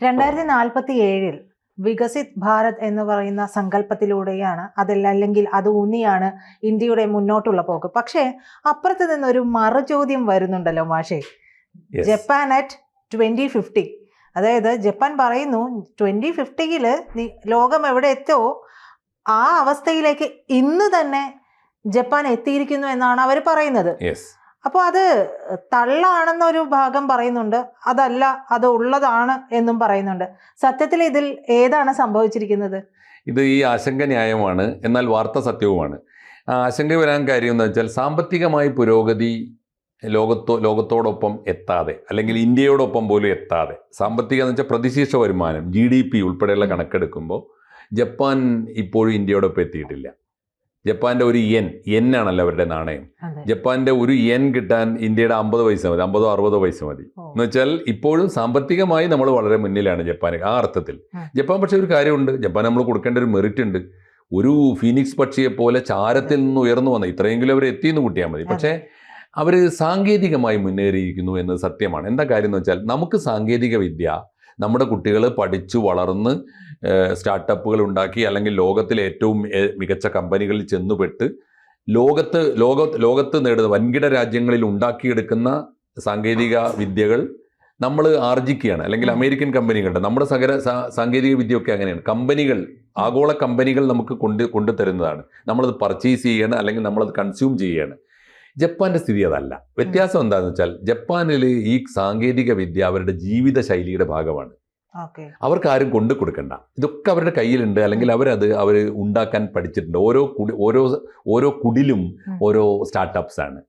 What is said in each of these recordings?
2047 വികസിത് ഭാരത് എന്ന് പറയുന്ന സങ്കല്പത്തിലൂടെയാണ് അല്ലെങ്കിൽ അത് ഊന്നിയാണ് ഇന്ത്യയുടെ മുന്നോട്ടുള്ള പോക്ക്. പക്ഷേ അപ്പുറത്ത് നിന്നൊരു മറുചോദ്യം വരുന്നുണ്ടല്ലോ മാഷേ. ജപ്പാൻ അറ്റ് 2050, അതായത് ജപ്പാൻ പറയുന്നു 2050 ലോകം എവിടെ എത്തോ ആ അവസ്ഥയിലേക്ക് ഇന്ന് തന്നെ ജപ്പാൻ എത്തിയിരിക്കുന്നു എന്നാണ് അവർ പറയുന്നത്. അപ്പോൾ അത് തള്ളാണെന്നൊരു ഭാഗം പറയുന്നുണ്ട്, അതല്ല അത് ഉള്ളതാണ് എന്നും പറയുന്നുണ്ട്. സത്യത്തിൽ ഇതിൽ ഏതാണ് സംഭവിച്ചിരിക്കുന്നത്? ഇത് ഈ ആശങ്ക ന്യായമാണ്, എന്നാൽ വാർത്ത സത്യവുമാണ്. ആശങ്ക വരാൻ കാര്യം എന്ന് വെച്ചാൽ സാമ്പത്തികമായി പുരോഗതി ലോകത്തോടൊപ്പം എത്താതെ, അല്ലെങ്കിൽ ഇന്ത്യയോടൊപ്പം പോലും എത്താതെ, സാമ്പത്തികം എന്ന് വെച്ചാൽ പ്രതിശീർഷ വരുമാനം GDP ഉൾപ്പെടെയുള്ള കണക്കെടുക്കുമ്പോൾ ജപ്പാൻ ഇപ്പോഴും ഇന്ത്യയോടൊപ്പം എത്തിയിട്ടില്ല. ജപ്പാന്റെ ഒരു യെൻ ആണല്ലോ അവരുടെ നാണയം. ജപ്പാന്റെ ഒരു യെൻ കിട്ടാൻ ഇന്ത്യയുടെ 50 പൈസ മതി, 50-60 പൈസ മതി. എന്ന് വെച്ചാൽ ഇപ്പോഴും സാമ്പത്തികമായി നമ്മൾ വളരെ മുന്നിലാണ് ജപ്പാൻ ആ അർത്ഥത്തിൽ. ജപ്പാൻ പക്ഷേ ഒരു കാര്യമുണ്ട്, ജപ്പാൻ നമ്മൾ കൊടുക്കേണ്ട ഒരു മെറിറ്റ് ഉണ്ട്. ഒരു ഫീനിക്സ് പക്ഷിയെ പോലെ ചാരത്തിൽ നിന്ന് ഉയർന്നു വന്ന ഇത്രയെങ്കിലും അവർ എത്തിയെന്ന് കൂട്ടിയാൽ മതി. പക്ഷേ അവർ സാങ്കേതികമായി മുന്നേറിയിരിക്കുന്നു എന്നത് സത്യമാണ്. എന്താ കാര്യം എന്ന് വെച്ചാൽ നമുക്ക് സാങ്കേതിക വിദ്യ നമ്മുടെ കുട്ടികൾ പഠിച്ചു വളർന്ന് സ്റ്റാർട്ടപ്പുകൾ ഉണ്ടാക്കി, അല്ലെങ്കിൽ ലോകത്തിലെ ഏറ്റവും മികച്ച കമ്പനികളിൽ ചെന്നുപെട്ട് ലോകത്ത് നേടുന്ന വൻകിട രാജ്യങ്ങളിൽ ഉണ്ടാക്കിയെടുക്കുന്ന സാങ്കേതിക വിദ്യകൾ നമ്മൾ ആർജിക്കുകയാണ്. അല്ലെങ്കിൽ അമേരിക്കൻ കമ്പനികളുടെ നമ്മുടെ സാങ്കേതിക വിദ്യയൊക്കെ അങ്ങനെയാണ്. കമ്പനികൾ, ആഗോള കമ്പനികൾ നമുക്ക് കൊണ്ടുതരുന്നതാണ്. നമ്മളത് പർച്ചേസ് ചെയ്യുകയാണ്, അല്ലെങ്കിൽ നമ്മളത് കൺസ്യൂം ചെയ്യുകയാണ്. ജപ്പാന്റെ സ്ഥിതി അതല്ല. വ്യത്യാസം എന്താണെന്ന് വെച്ചാൽ ജപ്പാനിൽ ഈ സാങ്കേതിക വിദ്യ അവരുടെ ജീവിത ശൈലിയുടെ ഭാഗമാണ്. അവർക്ക് ആരും കൊണ്ടു കൊടുക്കണ്ട, ഇതൊക്കെ അവരുടെ കയ്യിലുണ്ട്, അല്ലെങ്കിൽ അവർ ഉണ്ടാക്കാൻ പഠിച്ചിട്ടുണ്ട്. ഓരോ കുടിലും ഓരോ സ്റ്റാർട്ടപ്സ് ആണ്.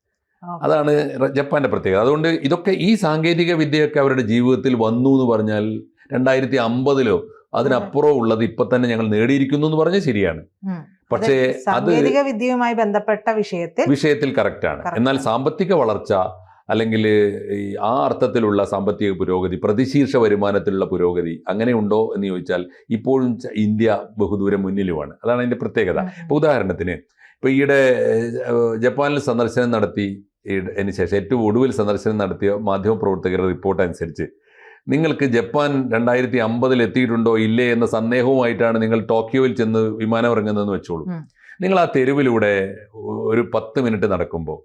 അതാണ് ജപ്പാന്റെ പ്രത്യേകത. അതുകൊണ്ട് ഇതൊക്കെ ഈ സാങ്കേതിക വിദ്യയൊക്കെ അവരുടെ ജീവിതത്തിൽ വന്നു എന്ന് പറഞ്ഞാൽ 2050 അതിനപ്പുറം ഉള്ളത് ഇപ്പൊ തന്നെ ഞങ്ങൾ നേടിയിരിക്കുന്നു എന്ന് പറഞ്ഞാൽ ശരിയാണ്. പക്ഷേ സാങ്കേതിക വിദ്യയുമായി ബന്ധപ്പെട്ട വിഷയത്തിൽ കറക്റ്റാണ്. എന്നാൽ സാമ്പത്തിക വളർച്ച, അല്ലെങ്കിൽ ആ അർത്ഥത്തിലുള്ള സാമ്പത്തിക പുരോഗതി, പ്രതിശീർഷ വരുമാനത്തിലുള്ള പുരോഗതി അങ്ങനെയുണ്ടോ എന്ന് ചോദിച്ചാൽ ഇപ്പോഴും ഇന്ത്യ ബഹുദൂരം മുന്നിലുമാണ്. അതാണ് അതിൻ്റെ പ്രത്യേകത. ഇപ്പോൾ ഉദാഹരണത്തിന് ഈയിടെ ജപ്പാനിൽ സന്ദർശനം നടത്തി അതിന് ശേഷം ഏറ്റവും ഒടുവിൽ സന്ദർശനം നടത്തിയ മാധ്യമപ്രവർത്തകരുടെ റിപ്പോർട്ട് അനുസരിച്ച് നിങ്ങൾക്ക് ജപ്പാൻ 2050 എത്തിയിട്ടുണ്ടോ ഇല്ലേ എന്ന സന്ദേഹവുമായിട്ടാണ് നിങ്ങൾ ടോക്കിയോയിൽ ചെന്ന് വിമാനം ഇറങ്ങുന്നതെന്ന് വെച്ചോളൂ. നിങ്ങൾ ആ തെരുവിലൂടെ ഒരു 10 മിനിറ്റ് നടക്കുമ്പോൾ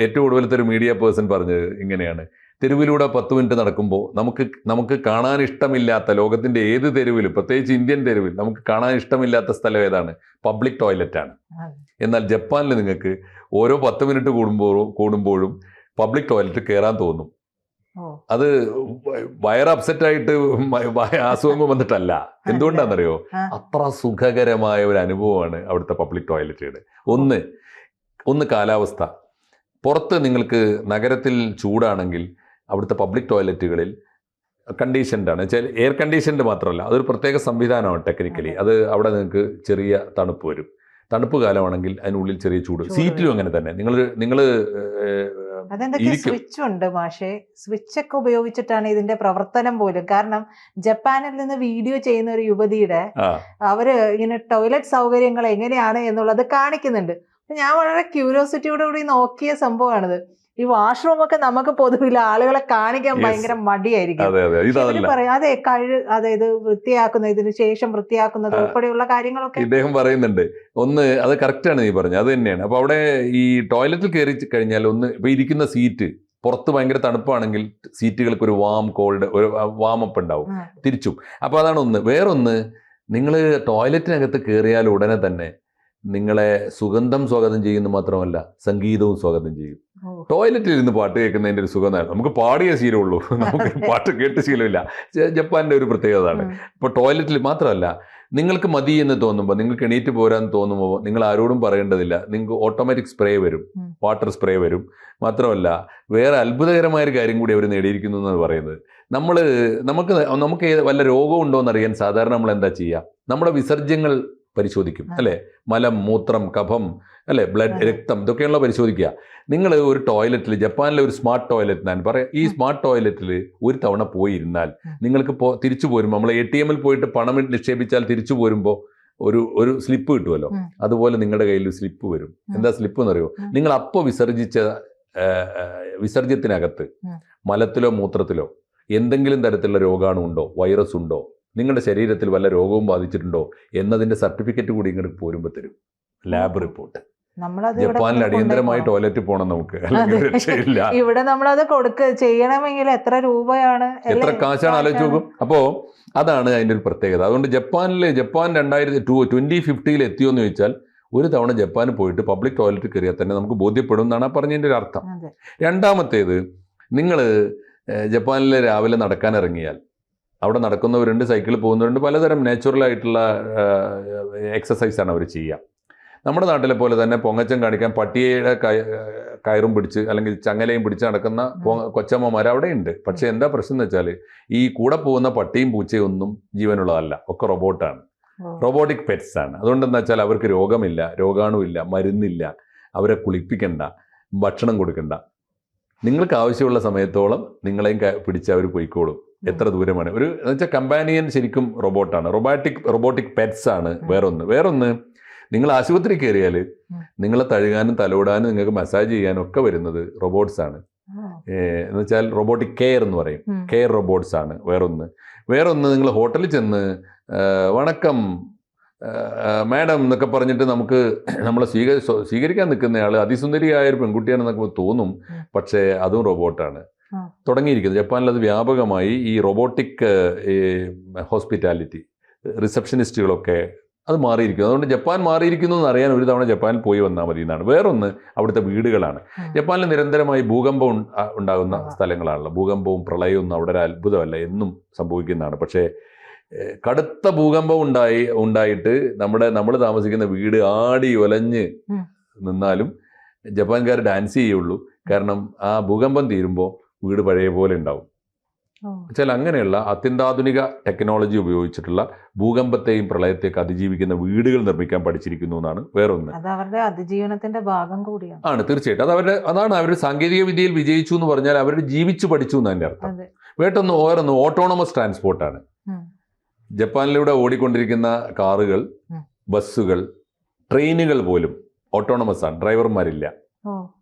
ഏറ്റവും ഒടുവിലത്തെ ഒരു മീഡിയ പേഴ്സൺ പറഞ്ഞത് ഇങ്ങനെയാണ്: തെരുവിലൂടെ 10 മിനിറ്റ് നടക്കുമ്പോൾ നമുക്ക് കാണാൻ ഇഷ്ടമില്ലാത്ത, ലോകത്തിന്റെ ഏത് തെരുവിലും, പ്രത്യേകിച്ച് ഇന്ത്യൻ തെരുവിൽ നമുക്ക് കാണാൻ ഇഷ്ടമില്ലാത്ത സ്ഥലം ഏതാണ്? പബ്ലിക് ടോയ്ലറ്റാണ്. എന്നാൽ ജപ്പാനിൽ നിങ്ങൾക്ക് ഓരോ 10 മിനിറ്റ് കൂടുമ്പോഴും പബ്ലിക് ടോയ്ലറ്റ് കയറാൻ തോന്നും. അത് വയർ അപ്സെറ്റായിട്ട് അസുഖങ്ങൾ വന്നിട്ടല്ല. എന്തുകൊണ്ടാണെന്നറിയോ? അത്ര സുഖകരമായ ഒരു അനുഭവമാണ് അവിടുത്തെ പബ്ലിക് ടോയ്ലറ്റുകൾ. ഒന്ന് കാലാവസ്ഥ. പുറത്ത് നിങ്ങൾക്ക് നഗരത്തിൽ ചൂടാണെങ്കിൽ അവിടുത്തെ പബ്ലിക് ടോയ്ലറ്റുകളിൽ കണ്ടീഷൻഡാണ്. എയർ കണ്ടീഷൻഡ് മാത്രമല്ല, അതൊരു പ്രത്യേക സംവിധാനമാണ് ടെക്നിക്കലി. അത് അവിടെ നിങ്ങൾക്ക് ചെറിയ തണുപ്പ് വരും. തണുപ്പ് കാലമാണെങ്കിൽ അതിനുള്ളിൽ ചെറിയ ചൂട്. സീറ്റിലും അങ്ങനെ തന്നെ. നിങ്ങൾ അതെന്തൊക്കെ സ്വിച്ച് ഉണ്ട് മാഷേ, സ്വിച്ചൊക്കെ ഉപയോഗിച്ചിട്ടാണ് ഇതിന്റെ പ്രവർത്തനം പോലും. കാരണം ജപ്പാനിൽ നിന്ന് വീഡിയോ ചെയ്യുന്ന ഒരു യുവതിയുടെ അവര് ഇങ്ങനെ ടോയ്ലറ്റ് സൗകര്യങ്ങൾ എങ്ങനെയാണ് എന്നുള്ളത് കാണിക്കുന്നുണ്ട്. ഞാൻ വളരെ ക്യൂരിയോസിറ്റിയോടുകൂടി നോക്കിയ സംഭവമാണിത്. ഈ വാഷ്റൂം ഒക്കെ നമുക്ക് പൊതുവിൽ ആളുകളെ കാണിക്കാൻ ഭയങ്കര മടിയായിരിക്കും. പറയാതെ അതായത് ഇതിനു ശേഷം വൃത്തിയാക്കുന്നത് ഉൾപ്പെടെയുള്ള കാര്യങ്ങളൊക്കെ ഇദ്ദേഹം പറയുന്നുണ്ട്. അത് കറക്റ്റാണ് നീ പറഞ്ഞത്, അത് തന്നെയാണ്. അപ്പൊ അവിടെ ഈ ടോയ്ലറ്റിൽ കയറി കഴിഞ്ഞാൽ ഇപ്പൊ ഇരിക്കുന്ന സീറ്റ് പുറത്ത് ഭയങ്കര തണുപ്പാണെങ്കിൽ സീറ്റുകൾക്ക് ഒരു വാം അപ്പ് ഉണ്ടാവും തിരിച്ചും. അപ്പൊ അതാണ് ഒന്ന്. വേറൊന്ന്, നിങ്ങൾ ടോയ്ലറ്റിനകത്ത് കയറിയാൽ ഉടനെ തന്നെ നിങ്ങളെ സുഗന്ധം സ്വാഗതം ചെയ്യുന്നു മാത്രമല്ല, സംഗീതവും സ്വാഗതം ചെയ്യും. ടോയ്ലറ്റിൽ ഇരുന്ന് പാട്ട് കേൾക്കുന്നതിൻ്റെ ഒരു സുഖം നമുക്ക് പാടിയ ശീലമുള്ളൂ, നമുക്ക് പാട്ട് കേട്ട് ശീലമില്ല. ജപ്പാന്റെ ഒരു പ്രത്യേകതയാണ്. ഇപ്പോൾ ടോയ്ലറ്റിൽ മാത്രമല്ല, നിങ്ങൾക്ക് മതി എന്ന് തോന്നുമ്പോൾ, നിങ്ങൾക്ക് എണീറ്റ് പോരാൻ തോന്നുമ്പോൾ നിങ്ങൾ ആരോടും പറയേണ്ടതില്ല. നിങ്ങൾക്ക് ഓട്ടോമാറ്റിക് സ്പ്രേ വരും, വാട്ടർ സ്പ്രേ വരും. മാത്രമല്ല, വേറെ അത്ഭുതകരമായൊരു കാര്യം കൂടി അവർ നേടിയിരിക്കുന്നു എന്നാണ് പറയുന്നത്. നമുക്ക് വല്ല രോഗം ഉണ്ടോ എന്നറിയാൻ സാധാരണ നമ്മൾ എന്താ ചെയ്യുക? നമ്മുടെ വിസർജ്യങ്ങൾ പരിശോധിക്കും, അല്ലേ? മലം, മൂത്രം, കഫം, അല്ലേ, ബ്ലഡ്, രക്തം, ഇതൊക്കെയാണല്ലോ പരിശോധിക്കുക. നിങ്ങൾ ഒരു ടോയ്ലറ്റിൽ, ജപ്പാനിലെ ഒരു സ്മാർട്ട് ടോയ്ലറ്റ് ഞാൻ പറയാം, ഈ സ്മാർട്ട് ടോയ്ലറ്റിൽ ഒരു തവണ പോയിരുന്നാൽ നിങ്ങൾക്ക് തിരിച്ചു പോരുമ്പോൾ, നമ്മൾ ATM പോയിട്ട് പണം നിക്ഷേപിച്ചാൽ തിരിച്ചു പോരുമ്പോൾ ഒരു സ്ലിപ്പ് കിട്ടുമല്ലോ, അതുപോലെ നിങ്ങളുടെ കയ്യിൽ സ്ലിപ്പ് വരും. എന്താ സ്ലിപ്പ് എന്നറിയോ? നിങ്ങൾ അപ്പോൾ വിസർജ്യത്തിനകത്ത് മലത്തിലോ മൂത്രത്തിലോ എന്തെങ്കിലും തരത്തിലുള്ള രോഗാണു ഉണ്ടോ, വൈറസ് ഉണ്ടോ, നിങ്ങളുടെ ശരീരത്തിൽ വല്ല രോഗവും ബാധിച്ചിട്ടുണ്ടോ എന്നതിൻ്റെ സർട്ടിഫിക്കറ്റ് കൂടി ഇങ്ങോട്ട് പോരുമ്പോൾ തരും, ലാബ് റിപ്പോർട്ട്. ജപ്പാനിൽ അടിയന്തരമായി ടോയ്ലറ്റിൽ പോകണം നമുക്ക്, അല്ലെങ്കിൽ രക്ഷയില്ല. ഇവിടെ നമ്മളത് ചെയ്യണമെങ്കിൽ എത്ര രൂപയാണ്, എത്ര കാശാണ് ആലോചിച്ച് നോക്കും. അപ്പോൾ അതാണ് അതിൻ്റെ ഒരു പ്രത്യേകത. അതുകൊണ്ട് ജപ്പാൻ 2050 എത്തിയോന്ന് ചോദിച്ചാൽ ഒരു തവണ ജപ്പാനിൽ പോയിട്ട് പബ്ലിക് ടോയ്ലറ്റ് കയറിയാൽ തന്നെ നമുക്ക് ബോധ്യപ്പെടും എന്നാണ് ആ പറഞ്ഞതിൻ്റെ ഒരു അർത്ഥം. രണ്ടാമത്തേത്, നിങ്ങൾ ജപ്പാനിൽ രാവിലെ നടക്കാൻ ഇറങ്ങിയാൽ അവിടെ നടക്കുന്നവരുണ്ട്, സൈക്കിളിൽ പോകുന്നവരുണ്ട്, പലതരം നാച്ചുറലായിട്ടുള്ള എക്സസൈസാണ് അവർ ചെയ്യുക. നമ്മുടെ നാട്ടിലെ പോലെ തന്നെ പൊങ്ങച്ചം കാണിക്കാൻ പട്ടിയുടെ കയറും പിടിച്ച് അല്ലെങ്കിൽ ചങ്ങലയും പിടിച്ച് നടക്കുന്ന കൊച്ചമ്മമാർ അവിടെ ഉണ്ട്. പക്ഷേ എന്താ പ്രശ്നം എന്ന് വെച്ചാൽ ഈ കൂടെ പോകുന്ന പട്ടിയും പൂച്ചയും ഒന്നും ജീവനുള്ളതല്ല, ഒക്കെ റോബോട്ടാണ്, റോബോട്ടിക് പെറ്റ്സ് ആണ്. അതുകൊണ്ട് എന്താ വെച്ചാൽ അവർക്ക് രോഗമില്ല, രോഗാണുമില്ല, മരുന്നില്ല, അവരെ കുളിപ്പിക്കണ്ട, ഭക്ഷണം കൊടുക്കണ്ട. നിങ്ങൾക്ക് ആവശ്യമുള്ള സമയത്തോളം നിങ്ങളെയും പിടിച്ച് അവർ പോയിക്കോളും. എത്ര ദൂരമാണ് ഒരു എന്ന് വെച്ചാൽ കമ്പാനിയൻ ശരിക്കും റോബോട്ടാണ്, റോബോട്ടിക് പെറ്റ്സ് ആണ്. വേറൊന്ന് നിങ്ങൾ ആശുപത്രി കയറിയാൽ നിങ്ങളെ തഴുകാനും തലോടാനും നിങ്ങൾക്ക് മസാജ് ചെയ്യാനും ഒക്കെ വരുന്നത് റോബോട്ട്സ് ആണ്. എന്ന് വെച്ചാൽ റോബോട്ടിക് കെയർ എന്ന് പറയും, കെയർ റോബോട്ട്സ് ആണ്. വേറൊന്ന് നിങ്ങൾ ഹോട്ടലിൽ ചെന്ന് വണക്കം മാഡം എന്നൊക്കെ പറഞ്ഞിട്ട് നമ്മളെ സ്വീകരിക്കാൻ നിൽക്കുന്നയാൾ അതിസുന്ദരിയായ ഒരു പെൺകുട്ടിയാണെന്നൊക്കെ തോന്നും, പക്ഷേ അതും റോബോട്ടാണ് തുടങ്ങിയിരിക്കുന്നത്. ജപ്പാനിൽ അത് വ്യാപകമായി ഈ റോബോട്ടിക് ഹോസ്പിറ്റാലിറ്റി റിസപ്ഷനിസ്റ്റുകളൊക്കെ അത് മാറിയിരിക്കുന്നു. അതുകൊണ്ട് ജപ്പാൻ മാറിയിരിക്കുന്നു എന്ന് അറിയാൻ ഒരു തവണ ജപ്പാനിൽ പോയി വന്നാൽ മതി എന്നാണ്. വേറൊന്ന് അവിടുത്തെ വീടുകളാണ്. ജപ്പാനിൽ നിരന്തരമായി ഭൂകമ്പം ഉണ്ടാകുന്ന സ്ഥലങ്ങളാണല്ലോ. ഭൂകമ്പവും പ്രളയവും ഒന്നും അവിടെ ഒരു അത്ഭുതമല്ല, എന്നും സംഭവിക്കുന്നതാണ്. പക്ഷേ കടുത്ത ഭൂകമ്പം ഉണ്ടായിട്ട് നമ്മൾ താമസിക്കുന്ന വീട് ആടി ഒലഞ്ഞ് നിന്നാലും ജപ്പാൻകാർ ഡാൻസ് ചെയ്യുള്ളൂ. കാരണം ആ ഭൂകമ്പം തീരുമ്പോൾ വീട് പഴയ പോലെ ഉണ്ടാവും. വെച്ചാൽ അങ്ങനെയുള്ള അത്യന്താധുനിക ടെക്നോളജി ഉപയോഗിച്ചിട്ടുള്ള ഭൂകമ്പത്തെയും പ്രളയത്തെയൊക്കെ അതിജീവിക്കുന്ന വീടുകൾ നിർമ്മിക്കാൻ പഠിച്ചിരിക്കുന്നു എന്നാണ് വേറൊന്ന്. അവരുടെ അതിജീവനത്തിന്റെ ഭാഗം കൂടിയാണ്. ആണ്, തീർച്ചയായിട്ടും. അതാണ് അവർ സാങ്കേതിക വിദ്യയിൽ വിജയിച്ചു എന്ന് പറഞ്ഞാൽ അവർ ജീവിച്ചു പഠിച്ചു എന്നതിൻ്റെ അർത്ഥം. വേറൊന്ന് ഓട്ടോണമസ് ട്രാൻസ്പോർട്ടാണ്. ജപ്പാനിലൂടെ ഓടിക്കൊണ്ടിരിക്കുന്ന കാറുകൾ, ബസ്സുകൾ, ട്രെയിനുകൾ പോലും ഓട്ടോണമസ് ആണ്, ഡ്രൈവർമാരില്ല.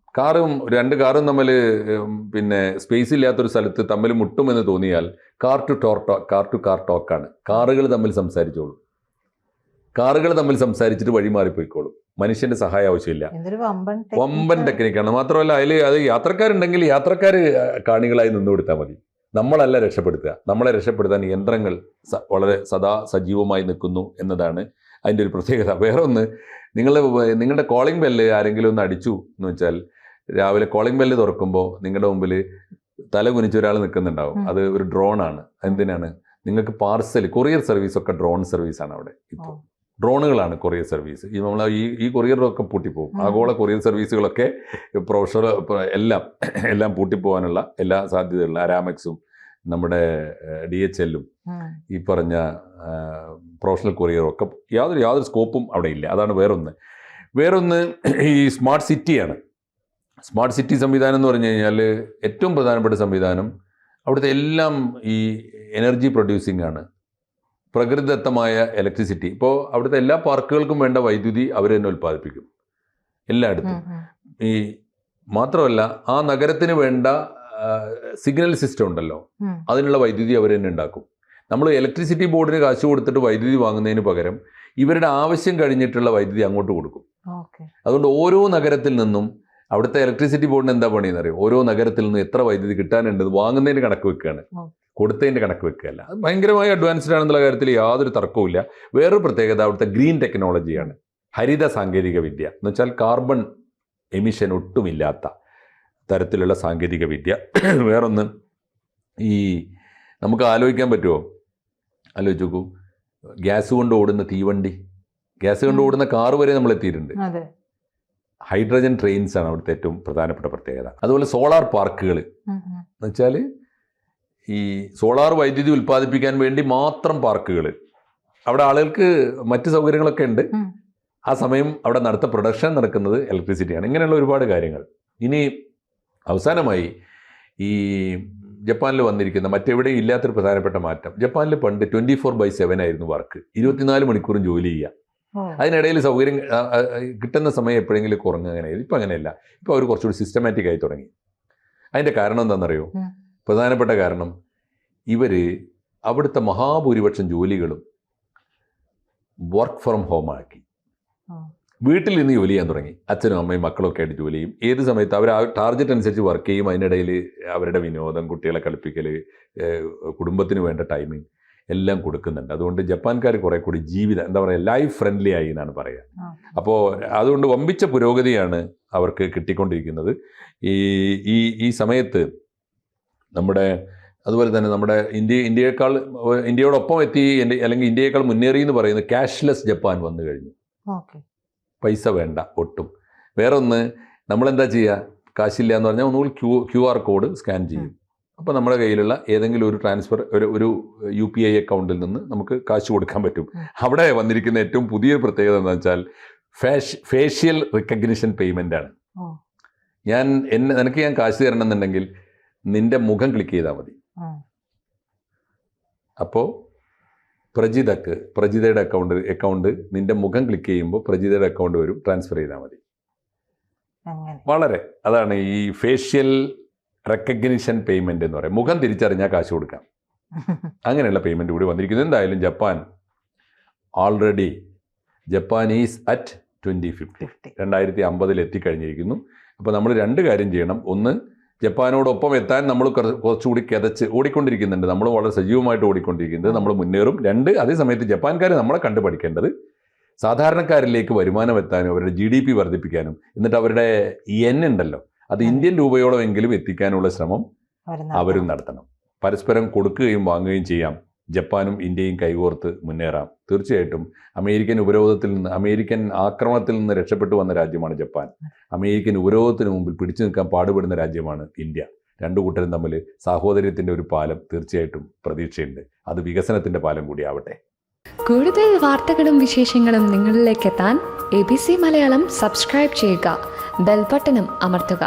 രണ്ട് കാറും തമ്മിൽ സ്പേസ് ഇല്ലാത്തൊരു സ്ഥലത്ത് തമ്മിൽ മുട്ടുമെന്ന് തോന്നിയാൽ കാർ ടു കാർ ടോക്കാണ്. കാറുകൾ തമ്മിൽ സംസാരിച്ചിട്ട് വഴി മാറിപ്പോയിക്കോളും. മനുഷ്യന്റെ സഹായം ആവശ്യമില്ല. വമ്പൻ ടെക്നിക്കാണ്. മാത്രമല്ല അത് യാത്രക്കാരുണ്ടെങ്കിൽ യാത്രക്കാർ കാണികളായി നിന്ന് കൊടുത്താൽ മതി. നമ്മളല്ല രക്ഷപ്പെടുത്തുക. നമ്മളെ രക്ഷപ്പെടുത്താൻ യന്ത്രങ്ങൾ വളരെ സദാ സജീവമായി നിൽക്കുന്നു എന്നതാണ് അതിൻ്റെ ഒരു പ്രത്യേകത. വേറൊന്ന്, നിങ്ങളുടെ കോളിംഗ് ബെല്ല് ആരെങ്കിലും ഒന്ന് അടിച്ചു എന്ന് വെച്ചാൽ രാവിലെ കോളിംഗ് ബെല്ല് തുറക്കുമ്പോൾ നിങ്ങളുടെ മുമ്പിൽ തല കുനിച്ച് ഒരാൾ നിൽക്കുന്നുണ്ടാവും. അത് ഒരു ഡ്രോണാണ്. എന്തിനാണ്? നിങ്ങൾക്ക് കൊറിയർ സർവീസൊക്കെ ഡ്രോൺ സർവീസാണ് അവിടെ. ഇപ്പോൾ ഡ്രോണുകളാണ് കൊറിയർ സർവീസ്. നമ്മൾ ഈ കൊറിയറൊക്കെ പൂട്ടിപ്പോകും. ആഗോള കൊറിയർ സർവീസുകളൊക്കെ എല്ലാം പൂട്ടിപ്പോകാനുള്ള എല്ലാ സാധ്യതയുള്ള അരാമെക്സും നമ്മുടെ DHL-ഉം ഈ പറഞ്ഞ പ്രൊഫഷണൽ കൊറിയറും ഒക്കെ യാതൊരു സ്കോപ്പും അവിടെ ഇല്ല. അതാണ് വേറൊന്ന് ഈ സ്മാർട്ട് സിറ്റിയാണ്. സ്മാർട്ട് സിറ്റി സംവിധാനം എന്ന് പറഞ്ഞു കഴിഞ്ഞാൽ ഏറ്റവും പ്രധാനപ്പെട്ട സംവിധാനം അവിടുത്തെ എല്ലാം ഈ എനർജി പ്രൊഡ്യൂസിംഗ് ആണ്, പ്രകൃതിദത്തമായ ഇലക്ട്രിസിറ്റി. ഇപ്പോൾ അവിടുത്തെ എല്ലാ പാർക്കുകൾക്കും വേണ്ട വൈദ്യുതി അവർ തന്നെ ഉൽപ്പാദിപ്പിക്കും എല്ലായിടത്തും. മാത്രമല്ല ആ നഗരത്തിന് വേണ്ട സിഗ്നൽ സിസ്റ്റം ഉണ്ടല്ലോ, അതിനുള്ള വൈദ്യുതി അവർ തന്നെ ഉണ്ടാക്കും. നമ്മൾ ഇലക്ട്രിസിറ്റി ബോർഡിന് കാശ് കൊടുത്തിട്ട് വൈദ്യുതി വാങ്ങുന്നതിന് പകരം ഇവരുടെ ആവശ്യം കഴിഞ്ഞിട്ടുള്ള വൈദ്യുതി അങ്ങോട്ട് കൊടുക്കും. അതുകൊണ്ട് ഓരോ നഗരത്തിൽ നിന്നും അവിടുത്തെ ഇലക്ട്രിസിറ്റി ബോർഡിന് എന്താ പണിയെന്ന് അറിയും? ഓരോ നഗരത്തിൽ നിന്നും എത്ര വൈദ്യുതി കിട്ടാനുണ്ട് വാങ്ങുന്നതിന് കണക്ക് വെക്കുകയാണ്, കൊടുത്തതിൻ്റെ കണക്ക് വെക്കുകയല്ല. അത് ഭയങ്കരമായി അഡ്വാൻസ്ഡ് ആണെന്നുള്ള കാര്യത്തിൽ യാതൊരു തർക്കവുമില്ല. വേറൊരു പ്രത്യേകത അവിടുത്തെ ഗ്രീൻ ടെക്നോളജിയാണ്, ഹരിത സാങ്കേതിക വിദ്യ എന്ന് വെച്ചാൽ കാർബൺ എമിഷൻ ഒട്ടുമില്ലാത്ത തരത്തിലുള്ള സാങ്കേതിക വിദ്യ. വേറൊന്ന്, നമുക്ക് ആലോചിക്കാൻ പറ്റുമോ? ആലോചിച്ച് നോക്കൂ, ഗ്യാസ് കൊണ്ട് ഓടുന്ന തീവണ്ടി, ഗ്യാസ് കൊണ്ട് ഓടുന്ന കാറ് വരെ നമ്മൾ എത്തിയിട്ടുണ്ട്. ഹൈഡ്രജൻ ട്രെയിൻസ് ആണ് അവിടുത്തെ ഏറ്റവും പ്രധാനപ്പെട്ട പ്രത്യേകത. അതുപോലെ സോളാർ പാർക്കുകൾ എന്ന് വെച്ചാൽ ഈ സോളാർ വൈദ്യുതി ഉൽപ്പാദിപ്പിക്കാൻ വേണ്ടി മാത്രം പാർക്കുകൾ. അവിടെ ആളുകൾക്ക് മറ്റ് സൗകര്യങ്ങളൊക്കെ ഉണ്ട്. ആ സമയം അവിടെ പ്രൊഡക്ഷൻ നടക്കുന്നത് ഇലക്ട്രിസിറ്റിയാണ്. ഇങ്ങനെയുള്ള ഒരുപാട് കാര്യങ്ങൾ. ഇനി അവസാനമായി ഈ ജപ്പാനിൽ വന്നിരിക്കുന്ന മറ്റെവിടെയും ഇല്ലാത്തൊരു പ്രധാനപ്പെട്ട മാറ്റം, ജപ്പാനിൽ പണ്ട് 24/7 ആയിരുന്നു വർക്ക്, 24 മണിക്കൂറും ജോലി ചെയ്യുക. അതിനിടയിൽ സൗകര്യം കിട്ടുന്ന സമയം എപ്പോഴെങ്കിലും കുറഞ്ഞ അങ്ങനെയായിരുന്നു. ഇപ്പം അങ്ങനെയല്ല. ഇപ്പോൾ അവർ കുറച്ചുകൂടി സിസ്റ്റമാറ്റിക് ആയി തുടങ്ങി. അതിൻ്റെ കാരണം എന്താണെന്നറിയോ? പ്രധാനപ്പെട്ട കാരണം ഇവർ അവിടുത്തെ മഹാഭൂരിപക്ഷം ജോലികളും വർക്ക് ഫ്രം ഹോം ആക്കി. വീട്ടിൽ നിന്ന് ജോലി ചെയ്യാൻ തുടങ്ങി. അച്ഛനും അമ്മയും മക്കളൊക്കെ ആയിട്ട് ജോലി ചെയ്യും. ഏത് സമയത്ത് അവർ ആ ടാർഗറ്റ് അനുസരിച്ച് വർക്ക് ചെയ്യും. അതിനിടയിൽ അവരുടെ വിനോദം, കുട്ടികളെ കളിപ്പിക്കൽ, കുടുംബത്തിന് വേണ്ട ടൈമിങ് എല്ലാം കൊടുക്കുന്നുണ്ട്. അതുകൊണ്ട് ജപ്പാൻകാർ കുറെ കൂടി എന്താ പറയുക, ലൈഫ് ഫ്രണ്ട്ലി ആയി എന്നാണ് പറയുക. അപ്പോൾ അതുകൊണ്ട് വമ്പിച്ച പുരോഗതിയാണ് അവർക്ക് കിട്ടിക്കൊണ്ടിരിക്കുന്നത്. ഈ സമയത്ത് അതുപോലെ തന്നെ നമ്മുടെ ഇന്ത്യയോടൊപ്പം എത്തി, അല്ലെങ്കിൽ ഇന്ത്യയേക്കാൾ മുന്നേറി എന്ന് പറയുന്നത് ക്യാഷ്ലെസ് ജപ്പാൻ വന്നു കഴിഞ്ഞു. പൈസ വേണ്ട ഒട്ടും. വേറൊന്ന്, നമ്മളെന്താ ചെയ്യുക, കാശില്ല എന്ന് പറഞ്ഞാൽ ഒന്നുകൂടി QR കോഡ് സ്കാൻ ചെയ്യും. അപ്പോൾ നമ്മുടെ കയ്യിലുള്ള ഏതെങ്കിലും ഒരു ട്രാൻസ്ഫർ, ഒരു UPI അക്കൗണ്ടിൽ നിന്ന് നമുക്ക് കാശ് കൊടുക്കാൻ പറ്റും. അവിടെ വന്നിരിക്കുന്ന ഏറ്റവും പുതിയൊരു പ്രത്യേകത എന്താ വെച്ചാൽ ഫേഷ്യൽ റിക്കഗ്നിഷൻ പേയ്മെൻ്റ് ആണ്. നിനക്ക് ഞാൻ കാശ് തരണം എന്നുണ്ടെങ്കിൽ നിന്റെ മുഖം ക്ലിക്ക് ചെയ്താൽ മതി. അപ്പോൾ പ്രജിതയുടെ അക്കൗണ്ട് നിന്റെ മുഖം ക്ലിക്ക് ചെയ്യുമ്പോൾ പ്രജിതയുടെ അക്കൗണ്ട് വരും, ട്രാൻസ്ഫർ ചെയ്താൽ മതി. അതാണ് ഈ ഫേഷ്യൽ റെക്കഗ്നിഷൻ പേയ്മെന്റ് എന്ന് പറയും. മുഖം തിരിച്ചറിഞ്ഞാൽ കാശ് കൊടുക്കാം. അങ്ങനെയുള്ള പേയ്മെന്റ് കൂടി വന്നിരിക്കുന്നു. എന്തായാലും ജപ്പാൻ ഈസ് അറ്റ് 2050, 2050 എത്തിക്കഴിഞ്ഞിരിക്കുന്നു. അപ്പോൾ നമ്മൾ 2 കാര്യം ചെയ്യണം. ഒന്ന്, ജപ്പാനോടൊപ്പം എത്താൻ നമ്മൾ കുറച്ചുകൂടി ഓടിക്കൊണ്ടിരിക്കുന്നുണ്ട്. നമ്മൾ വളരെ സജീവമായിട്ട് ഓടിക്കൊണ്ടിരിക്കുന്നത്, നമ്മൾ മുന്നേറും. 2, അതേ സമയത്ത് ജപ്പാൻകാർ നമ്മളെ കണ്ടു പഠിക്കേണ്ടത് സാധാരണക്കാരിലേക്ക് വരുമാനം എത്താനും അവരുടെ GDP വർദ്ധിപ്പിക്കാനും, എന്നിട്ട് അവരുടെ yen ഉണ്ടല്ലോ, അത് ഇന്ത്യൻ രൂപയോളമെങ്കിലും എത്തിക്കാനുള്ള ശ്രമം അവരും നടത്തണം. പരസ്പരം കൊടുക്കുകയും വാങ്ങുകയും ചെയ്യാം. ജപ്പാനും ഇന്ത്യയും കൈകോർത്ത് മുന്നേറാം. തീർച്ചയായിട്ടും അമേരിക്കൻ ആക്രമണത്തിൽ നിന്ന് രക്ഷപ്പെട്ടു വന്ന രാജ്യമാണ് ജപ്പാൻ. അമേരിക്കൻ ഉപരോധത്തിന് മുമ്പിൽ പിടിച്ചു നിൽക്കാൻ പാടുപെടുന്ന രാജ്യമാണ് ഇന്ത്യ. 2 കൂട്ടരും തമ്മിൽ സാഹോദര്യത്തിൻ്റെ ഒരു പാലം തീർച്ചയായിട്ടും പ്രതീക്ഷയുണ്ട്. അത് വികസനത്തിൻ്റെ പാലം കൂടിയാവട്ടെ. കൂടുതൽ വാർത്തകളും വിശേഷങ്ങളും നിങ്ങളിലേക്ക് എത്താൻ ABC മലയാളം സബ്സ്ക്രൈബ് ചെയ്യുക, ബെൽ ബട്ടണും അമർത്തുക.